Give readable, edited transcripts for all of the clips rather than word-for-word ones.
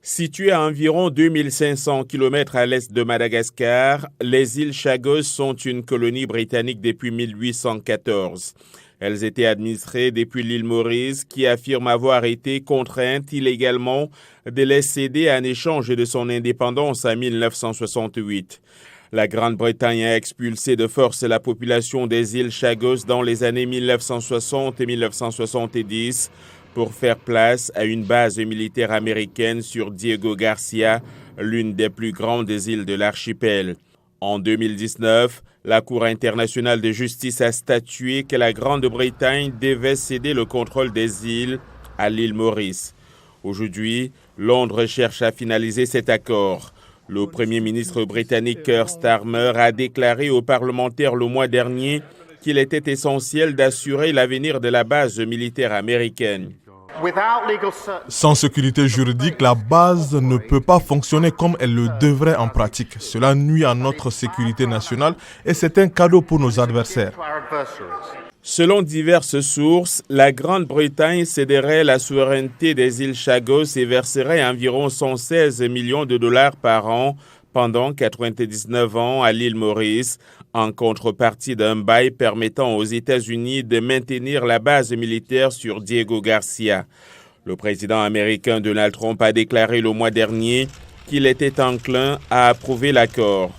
Situées à environ 2500 km à l'est de Madagascar, les îles Chagos sont une colonie britannique depuis 1814. Elles étaient administrées depuis l'île Maurice, qui affirme avoir été contrainte illégalement de les céder en échange de son indépendance en 1968. La Grande-Bretagne a expulsé de force la population des îles Chagos dans les années 1960 et 1970 pour faire place à une base militaire américaine sur Diego Garcia, l'une des plus grandes îles de l'archipel. En 2019, la Cour internationale de justice a statué que la Grande-Bretagne devait céder le contrôle des îles à l'île Maurice. Aujourd'hui, Londres cherche à finaliser cet accord. Le Premier ministre britannique Keir Starmer a déclaré aux parlementaires le mois dernier qu'il était essentiel d'assurer l'avenir de la base militaire américaine. Sans sécurité juridique, la base ne peut pas fonctionner comme elle le devrait en pratique. Cela nuit à notre sécurité nationale et c'est un cadeau pour nos adversaires. Selon diverses sources, la Grande-Bretagne céderait la souveraineté des îles Chagos et verserait environ 116 millions de dollars par an pendant 99 ans à l'île Maurice, en contrepartie d'un bail permettant aux États-Unis de maintenir la base militaire sur Diego Garcia. Le président américain Donald Trump a déclaré le mois dernier qu'il était enclin à approuver l'accord.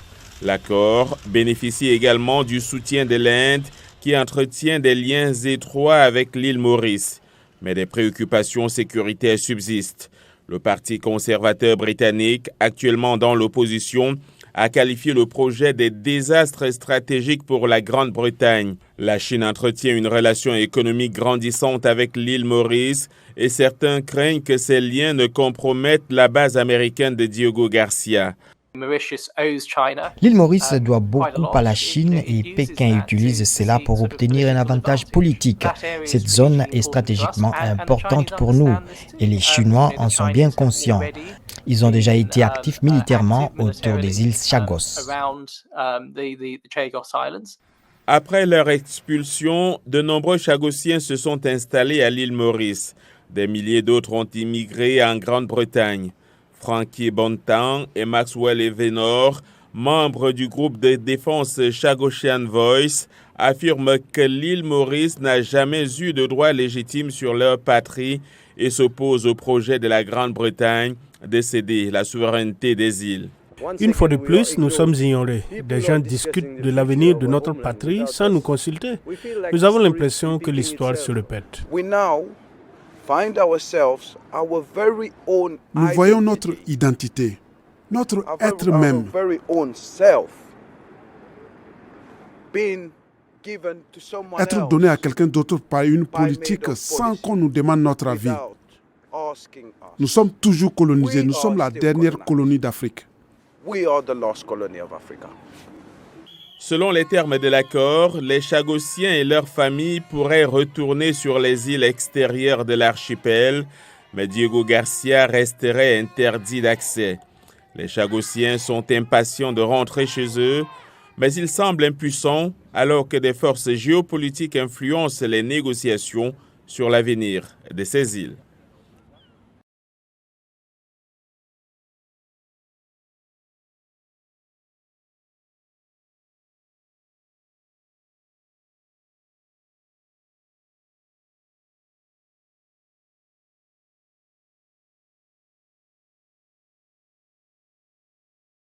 L'accord bénéficie également du soutien de l'Inde, qui entretient des liens étroits avec l'île Maurice. Mais des préoccupations sécuritaires subsistent. Le Parti conservateur britannique, actuellement dans l'opposition, a qualifié le projet de désastre stratégique pour la Grande-Bretagne. La Chine entretient une relation économique grandissante avec l'île Maurice et certains craignent que ces liens ne compromettent la base américaine de Diego Garcia. L'île Maurice doit beaucoup à la Chine et Pékin utilise cela pour obtenir un avantage politique. Cette zone est stratégiquement importante pour nous et les Chinois en sont bien conscients. Ils ont déjà été actifs militairement autour des îles Chagos. Après leur expulsion, de nombreux Chagossiens se sont installés à l'île Maurice. Des milliers d'autres ont immigré en Grande-Bretagne. Frankie Bontemps et Maxwell Evenor, membres du groupe de défense Chagosian Voice, affirment que l'île Maurice n'a jamais eu de droit légitime sur leur patrie et s'opposent au projet de la Grande-Bretagne de céder la souveraineté des îles. Une fois de plus, nous sommes ignorés. Des gens discutent de l'avenir de notre patrie sans nous consulter. Nous avons l'impression que l'histoire se répète. Nous voyons notre identité, notre être même être donné à quelqu'un d'autre par une politique sans qu'on nous demande notre avis. Nous sommes toujours colonisés, nous sommes la dernière colonie d'Afrique. Selon les termes de l'accord, les Chagossiens et leurs familles pourraient retourner sur les îles extérieures de l'archipel, mais Diego Garcia resterait interdit d'accès. Les Chagossiens sont impatients de rentrer chez eux, mais ils semblent impuissants alors que des forces géopolitiques influencent les négociations sur l'avenir de ces îles.